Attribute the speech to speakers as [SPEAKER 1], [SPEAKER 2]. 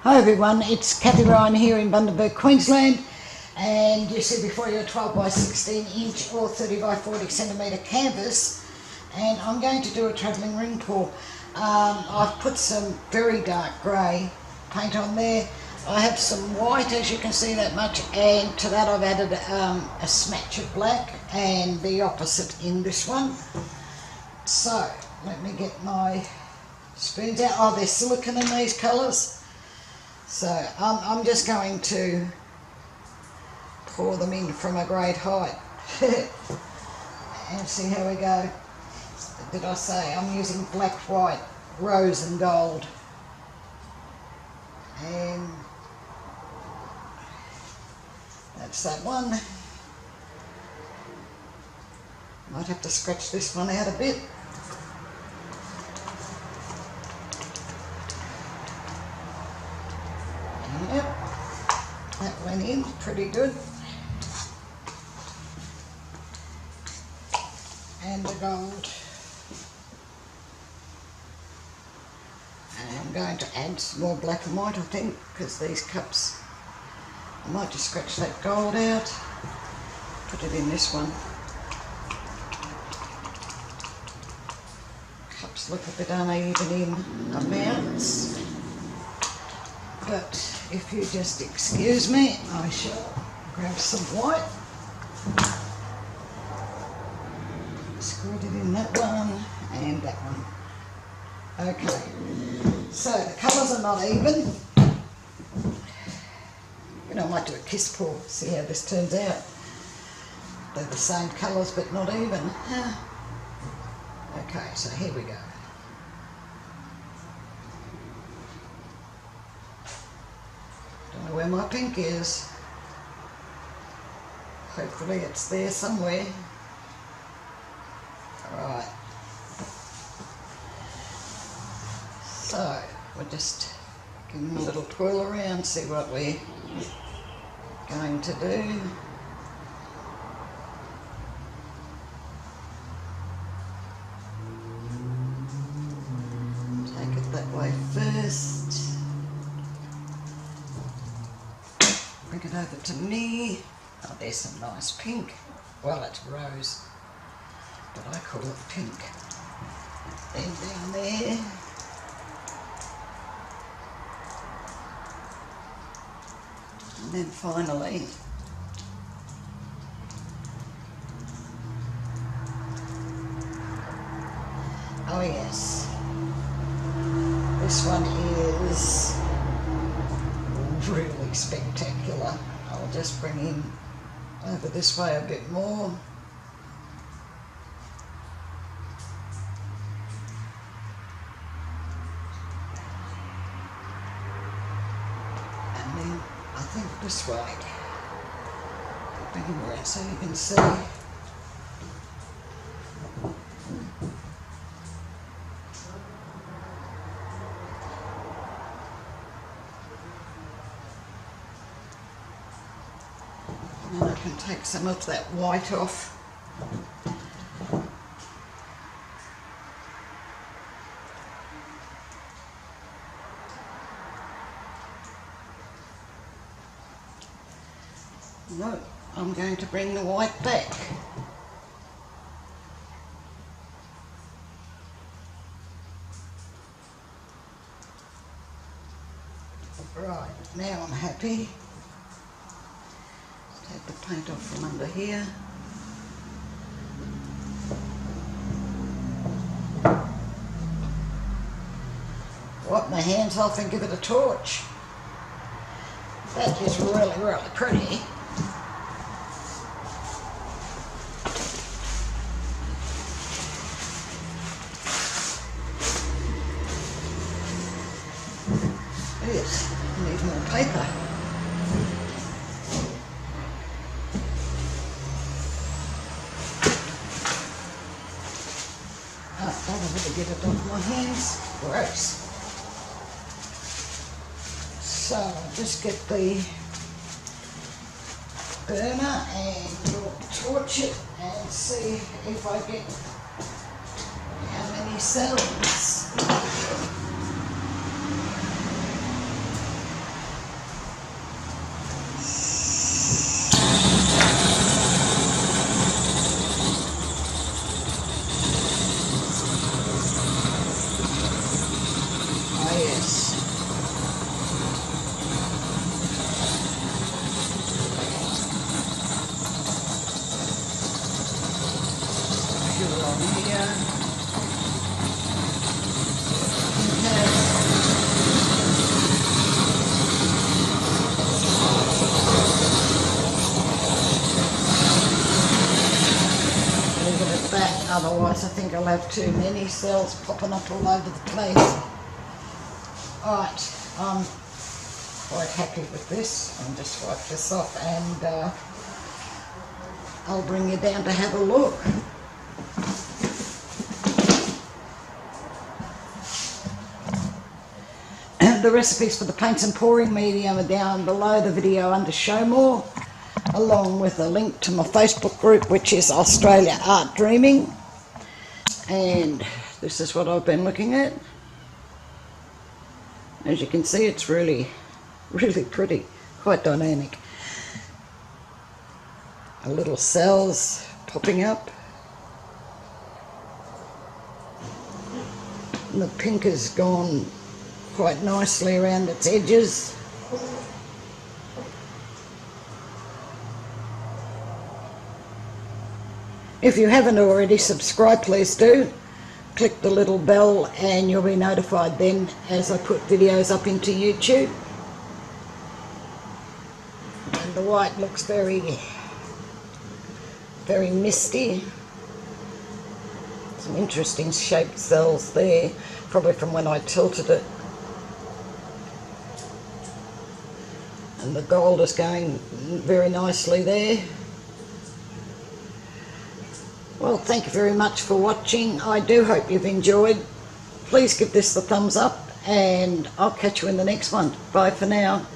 [SPEAKER 1] Hi everyone, it's Kathie Ryan here in Bundaberg, Queensland, and you see before you a 12 by 16 inch or 30 by 40 centimetre canvas, and I'm going to do a travelling ring pour. I've put some very dark grey paint on there. I have some white, as you can see that much, and to that I've added a smatch of black and the opposite in this one. So let me get my spoons out. Oh, there's silicone in these colours. So I'm just going to pour them in from a great height and see how we go. Did I say I'm using black, white, rose and gold, and that's that one. Might have to scratch this one out a bit. Yep, that went in pretty good. And the gold. And I'm going to add some more black and white, I think, because these cups, I might just scratch that gold out, put it in this one. Cups look a bit uneven in amounts, but if you just excuse me, I shall grab some white, squirt it in that one and that one. Okay, so the colours are not even. You know, I might do a kiss pour, see how this turns out. They're the same colours but not even. Okay, so here we go. Don't know where my pink is. Hopefully it's there somewhere. Alright. So, we'll just give them a little twirl around, see what we're going to do. Take it that way first. Bring it over to me. Oh, there's some nice pink. Well, it's rose, but I call it pink. Then down there. And then finally, oh yes, this one is really spectacular. I'll just bring in over this way a bit more. And then I think this way. Bring him around so you can see. And then I can take some of that white off. No, I'm going to bring the white back. Right, now I'm happy. Take the paint off from under here. Wipe my hands off and give it a torch. That is really, really pretty. Yes, I need more paper. Oh, that'll really get it off my hands. Gross. So I'll just get the burner and we'll torch it and see if I get how many cells. here. Leave it at that, otherwise I think I'll have too many cells popping up all over the place. Alright, I'm quite happy with this. I'll just wipe this off and I'll bring you down to have a look. And the recipes for the paints and pouring medium are down below the video under Show More, along with a link to my Facebook group, which is Australia Art Dreaming. And this is what I've been looking at. As you can see, it's really pretty, quite dynamic. A little cells popping up. And the pink has gone quite nicely around its edges. If you haven't already subscribed, please do. Click the little bell and you'll be notified then as I put videos up into YouTube. And the white looks very misty. Some interesting shaped cells there, probably from when I tilted it. And the gold is going very nicely there. Well, thank you very much for watching. I do hope you've enjoyed. Please give this the thumbs up and I'll catch you in the next one. Bye for now.